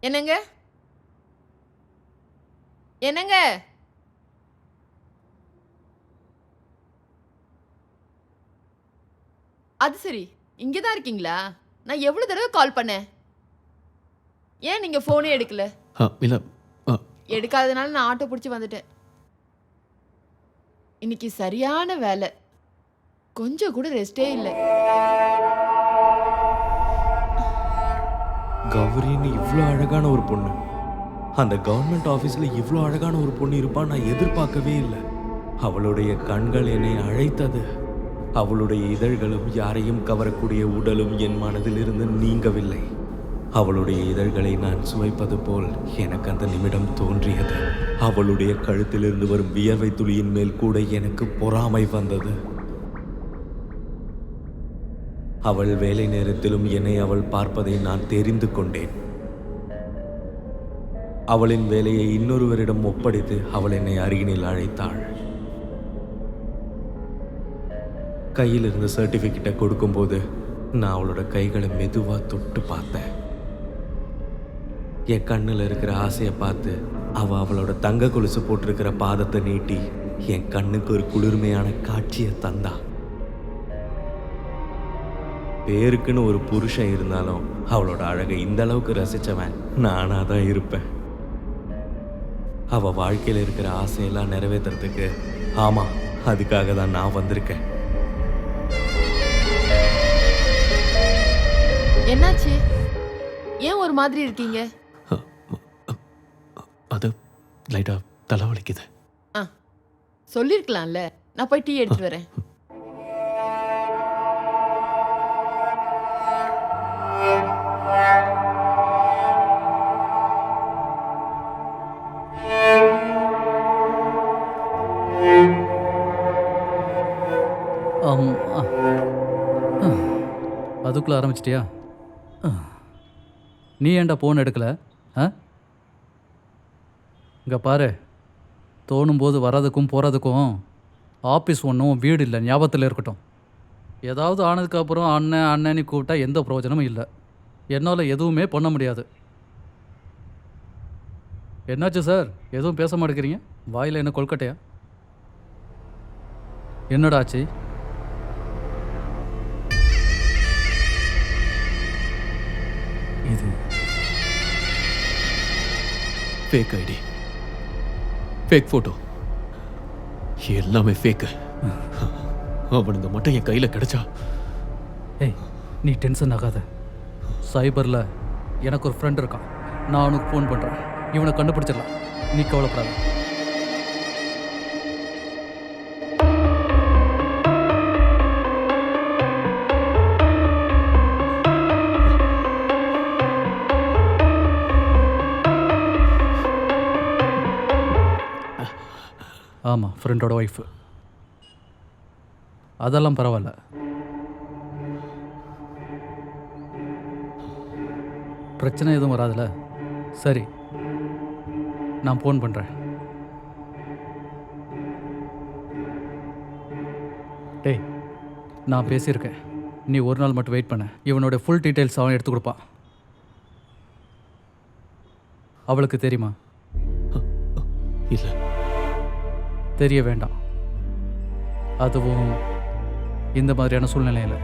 என்னங்க? என்னங்க? அது சரி. இங்க தான் இருக்கீங்களா? நான் எவ்வளோ தடவ கால் பண்ணேன். ஏன் நீங்க ஃபோனே எடுக்கல? இல்ல. அ எடுக்காதனால நான் ஆட்டோ புடிச்சு வந்துட்டேன். இன்னைக்கு சரியான வேல. கொஞ்சம் கூட ரெஸ்ட்டே இல்ல. கௌரின்னு இவ்ளோ அழகான ஒரு பொண்ணு. அந்த கவர்மெண்ட் ஆஃபீஸ்ல இவ்ளோ அழகான ஒரு பொண்ணு இருப்பான்னு நான் எதிர்பார்க்கவே இல்ல. அவளுடைய கண்கள் என்னை அழைத்தது. அவளுடைய இதழ்களும் யாரையும் கவரக்கூடிய உடலும் என் மனதிலிருந்து நீங்கவில்லை. அவளுடைய இதழ்களை நான் சுவைப்பது போல் எனக்கு அந்த நிமிடம் தோன்றியது. அவளுடைய கழுத்திலிருந்து வரும் வியர்வை துளியின் மேல் கூட எனக்கு பொறாமை வந்தது. அவள் வேலை நேரத்திலும் என்னை அவள் பார்ப்பதை நான் தெரிந்து கொண்டேன். அவளின் வேலையை இன்னொருவரிடம் ஒப்படைத்து அவள் என்னை அருகினில் அழைத்தாள். கையில் இருந்த சர்டிபிகேட்டை கொடுக்கும்போது நான் அவளோட கைகளை மெதுவா தொட்டு பார்த்தேன். என் கண்ணில் இருக்கிற ஆசையை பார்த்து அவளோட தங்க கொலுசு போட்டிருக்கிற பாதத்தை நீட்டி என் கண்ணுக்கு ஒரு குளிர்மையான காட்சியை தந்தா. பேருக்குன்னு ஒரு புருஷன் இருந்தாலும் அவளோட அழகை இந்த அளவுக்கு ரசிச்சவன் நானா தான் இருப்பேன். அவ வாழ்க்கையில் இருக்கிற ஆசையெல்லாம் நிறைவேற்றுறதுக்கு ஆமா, அதுக்காக தான் நான் வந்திருக்கேன். என்னாச்சு? ஏன் ஒரு மாதிரி இருக்கீங்க? அது லைட்டா தலைவலிக்குது. சொல்லிருக்கலாம்ல. நான் போய் டீ எடுத்துட்டு வரேன். அதுக்குள்ளே ஆரம்பிச்சிட்டியா? நீ ஏன்டா ஃபோன் எடுக்கல? இங்கே பாரு, தோணும்போது வர்றதுக்கும் போகிறதுக்கும் ஆஃபீஸ் ஒன்றும் வீடு இல்லை, ஞாபகத்தில் இருக்கட்டும். ஏதாவது ஆனதுக்கப்புறம் அண்ணன் அண்ணன்னு கூப்பிட்டா எந்த பிரயோஜனமும் இல்லை. என்னால் எதுவுமே பண்ண முடியாது. என்னாச்சு சார், எதுவும் பேச மாட்டேங்கிறீங்க? வாயில் என்ன கொல்கட்டையா? என்னடா ஆச்சு? இது ஃபேக் ஐடி, ஃபேக் ஃபோட்டோ, எல்லாமே ஃபேக்கு. அவனுங்க மட்டும் என் கையில் கிடைச்சா. ஏய், நீ டென்ஷன் ஆகாத. சைபரில் எனக்கு ஒரு ஃப்ரெண்ட் இருக்கான், நான் அவனுக்கு ஃபோன் பண்ணுறேன். இவனை கண்டுபிடிச்சிடலாம், நீ கவலைப்படாத. ஆமாம், ஃப்ரெண்டோட ஒய்ஃபு. அதெல்லாம் பரவாயில்ல. பிரச்சனை எதுவும் வராதுல்ல? சரி, நான் ஃபோன் பண்ணுறேன். டேய், நான் பேசியிருக்கேன். நீ ஒரு நாள் மட்டும் வெயிட் பண்ண. இவனோட ஃபுல் டீட்டெயில்ஸ் அவன் எடுத்து கொடுப்பான். அவளுக்கு தெரியுமா? இல்லை, தெரிய வேண்டாம். அதுவும் இந்த மாதிரியான சூழ்நிலையில்.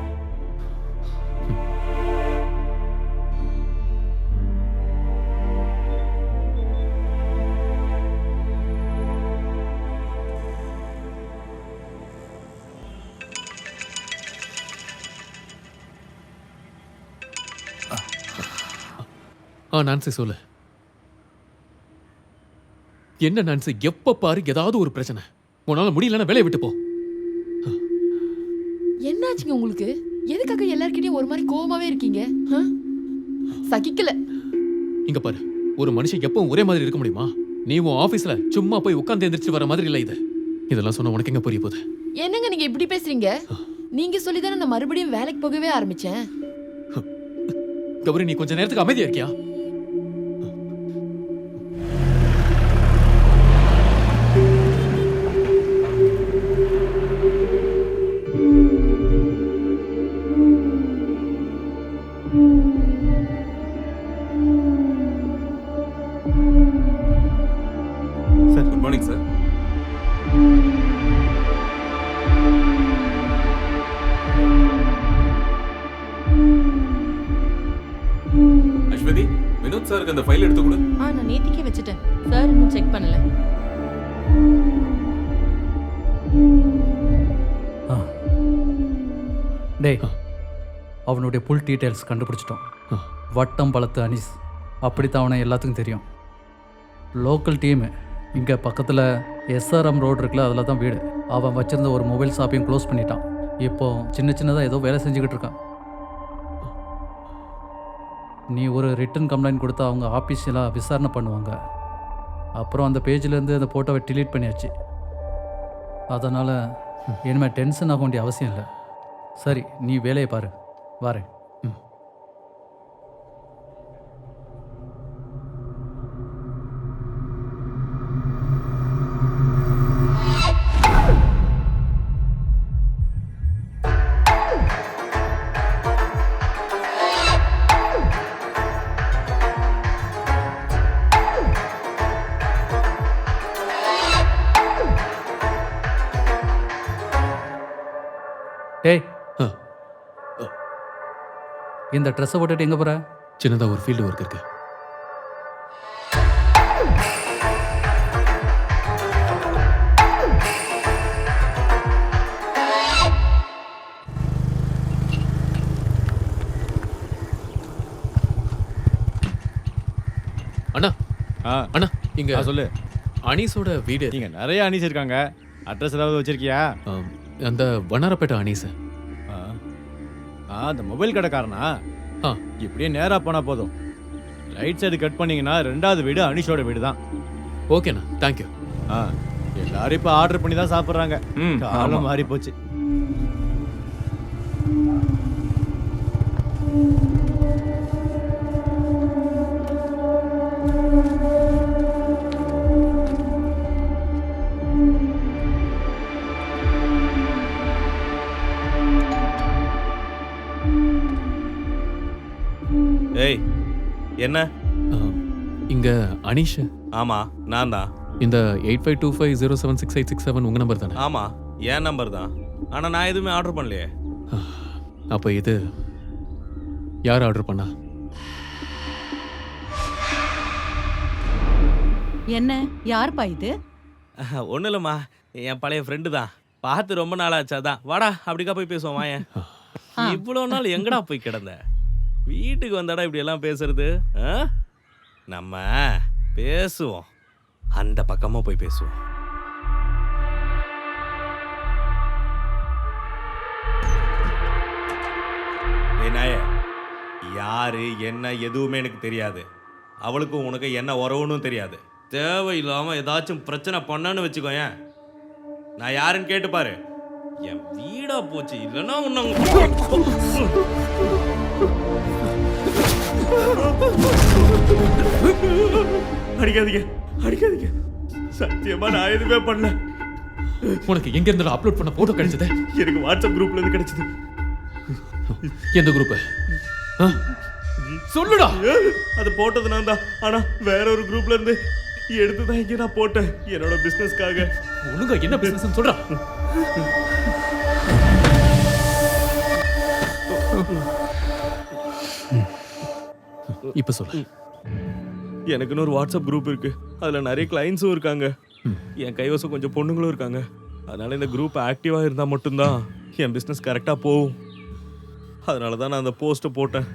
நான்சி சொல்லு. என்ன நான்சி, எப்ப பாரு ஏதாவது ஒரு பிரச்சனை. உன்னால முடியலன்னா வேலையை விட்டு போ. என்னாச்சுங்க உங்களுக்கு? எதுக்காக எல்லார்கிட்டயும் ஒரு மாதிரி கோவமாவே இருக்கீங்க? சகிக்கல. இங்க பாரு, ஒரு மனுஷன் எப்பவும் ஒரே மாதிரி இருக்க முடியுமா? நீ உன் ஆபீஸ்ல சும்மா போய் உட்கார்ந்து எந்திரிச்சு வர மாதிரி இல்ல இது. இதெல்லாம் சொன்ன உனக்கு எங்க புரிய போகுது? என்னங்க நீங்க இப்படி பேசுறீங்க? நீங்க சொல்லிதானே நான் மறுபடியும் வேலைக்கு போகவே ஆரம்பிச்சேன். கௌரி, நீ கொஞ்ச நேரத்துக்கு அமைதியா இருக்கியா? ஸ்வேதி, வினோத் சாருக்கு அந்த ஃபைல் எடுத்து கொடு. நான் நேத்திக்கே வச்சுட்டேன் சார், இன்னும் செக் பண்ணல. ஆ டேய், அவனுடைய ஃபுல் டீட்டெயில்ஸ் கண்டுபிடிச்சிட்டோம். வட்டம் பழத்து அனீஸ், அப்படித்தான் அவனை எல்லாத்துக்கும் தெரியும். லோக்கல் டீமு இங்கே பக்கத்தில் எஸ்ஆர்எம் ரோடு இருக்குல்ல, அதில் தான் வீடு. அவன் வச்சிருந்த ஒரு மொபைல் ஷாப்பையும் க்ளோஸ் பண்ணிட்டான். இப்போ சின்னதாக ஏதோ வேலை செஞ்சுக்கிட்டு இருக்கான். நீ ஒரு ரிட்டன் கம்ப்ளைண்ட் கொடுத்தா அவங்க ஆஃபீஸியலாக விசாரணை பண்ணுவாங்க. அப்புறம் அந்த பேஜிலேருந்து அந்த ஃபோட்டோவை டிலீட் பண்ணியாச்சு. அதனால் இனிமேல் டென்ஷன் ஆக வேண்டிய அவசியம் இல்லை. சரி, நீ வேலையை பாரு, வாரேன். டேய், இந்த ட்ரெஸ்ஸை போட்டுட்டு எங்கே போகிற? சின்னதா ஒரு ஃபீல்டு ஒர்க் இருக்கு. அண்ணா அண்ணா, இங்க சொல்லு. அனீஸோட வீடு. நீங்க நிறைய அனீஸ் இருக்காங்க. அட்ரஸ் ஏதாவது வச்சிருக்கியா? அந்த வண்ணாரப்பேட்டை அனீஸ். அந்த மொபைல் கடைக்காரனா? இப்படியே நேரா போனா போதும். ரைட் சைடு கட் பண்ணீங்கன்னா 2வது வீடு அனீஷோட வீடு தான். ஓகேண்ணா, தேங்க்யூ. எல்லாரும் இப்ப ஆர்டர் பண்ணி தான் சாப்பிடுறாங்க. காலம் மாறி போச்சு. ஏய், என்ன? இங்க அனீஷ். ஆமா, நான் தான். இந்த 8525076867 உங்க நம்பர் தானே? ஆமா, என் நம்பர் தான். ஆனா நான் எதுவுமே ஆர்டர் பண்ணலையே. அப்ப இது யார் ஆர்டர் பண்ணா? என்ன, யார்ப்பா இது? ஒன்றும் இல்லைம்மா, என் பழைய ஃப்ரெண்டு தான். பார்த்து ரொம்ப நாள் ஆச்சாதான். வாடா, அப்படிக்கா போய் பேசுவோம் வாயேன். இவ்வளோ நாள் எங்கடா போய் கிடந்த? வீட்டுக்கு வந்தாடா இப்படி எல்லாம் பேசுறது? நம்ம பேசுவோம், அந்த பக்கமா போய் பேசுவோம். நாயே, யாரு என்ன எதுவுமே எனக்கு தெரியாது. அவளுக்கும் உனக்கு என்ன உறவுன்னு தெரியாது. தேவையில்லாம ஏதாச்சும் பிரச்சனை பண்ணான்னு வச்சுக்கோயேன், நான் யாருன்னு கேட்டு பாரு. என் வீடா போச்சு. இல்லைன்னா அடிக்காதீங்க, அடிக்காதீங்க. சத்தியமா நான் எதுவுமே பண்ணல. உனக்கு எங்க இருந்து அப்லோட் பண்ண போட்டோ கிடைச்சது? எனக்கு வாட்ஸ்அப் குரூப்ல இருந்து கிடைச்சது. எந்த குரூப்? சொல்லுடா. அது போட்டது நான் தான். ஆனா வேற ஒரு குரூப்ல இருந்து எடுத்துதான் இங்க நான் போட்டேன், என்னோட பிசினஸ்க்காக. ஒழுங்கா என்ன பிசினஸ் சொல்றா? இப்ப சொல்லு. எனக்குன்னு ஒரு வாட்ஸ்அப் குரூப் இருக்கு. அதுல நிறைய கிளைண்ட்ஸும் இருக்காங்க. என் கைவசம் கொஞ்சம் பொண்ணுங்களும் இருக்காங்க. அதனால இந்த குரூப் ஆக்டிவா இருந்தா மட்டும்தான் என் பிசினஸ் கரெக்டா போகும். அதனாலதான் நான் அந்த போஸ்ட்டை போட்டேன்.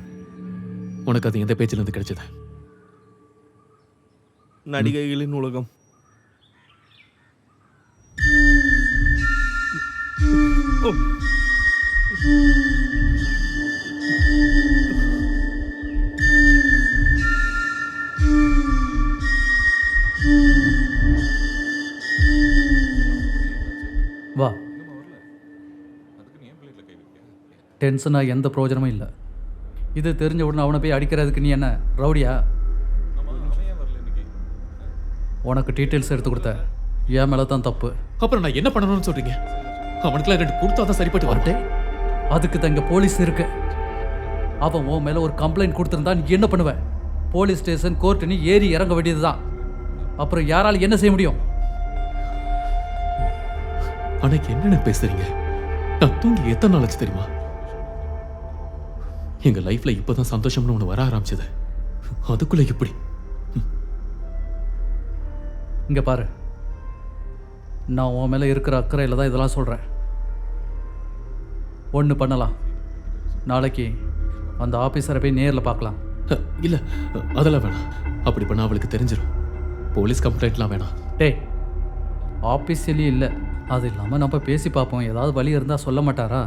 உனக்கு அது எந்த பேஜ்ல இருந்து கிடைச்சது? நடிகைகளின் உலகம். வா. டென்ஷனாக எந்த பிரயோஜனமும் இல்லை. இது தெரிஞ்ச உடனே அவனை போய் அடிக்கிறதுக்கு நீ என்ன ரவுடியா? உனக்கு டீட்டெயில்ஸ் எடுத்து கொடுத்த என் மேலே தான் தப்பு. அப்புறம் நான் என்ன பண்ணணும்னு சொல்றீங்க? அவனுக்குலாம் 2 கொடுத்தா தான் சரிப்பட்டு வரட்டே. அதுக்கு தான் இங்கே போலீஸ் இருக்கு. அவன் உன் மேலே ஒரு கம்ப்ளைண்ட் கொடுத்துருந்தா நீ என்ன பண்ணுவ? போலீஸ் ஸ்டேஷன், கோர்ட்டுன்னு ஏறி இறங்க வேண்டியது தான். அப்புறம் யாரால் என்ன செய்ய முடியும்? ஆனா என்னென்ன பேசுறீங்க? நான் தூங்கி எத்தனை நாள் ஆச்சு தெரியுமா? எங்க லைஃப்ல இப்பதான் சந்தோஷம்னு ஒண்ணு வர ஆரம்பிச்சது. அதுக்குள்ள எப்படி? இங்கே பாரு, நான் உன் மேலே இருக்கிற அக்கறையில் தான் இதெல்லாம் சொல்கிறேன். ஒன்று பண்ணலாம், நாளைக்கு அந்த ஆஃபீஸரை போய் நேரில் பார்க்கலாம். இல்ல, அதெல்லாம் வேணாம். அப்படி பண்ணா அவளுக்கு தெரிஞ்சிடும். போலீஸ் கம்ப்ளைண்ட்லாம் வேணாம். டேய், ஆஃபீஸியலி இல்லை, அது இல்லாமல் நம்ம பேசி பார்ப்போம். ஏதாவது வழி இருந்தால் சொல்ல மாட்டாரா?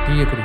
டீயை குடி.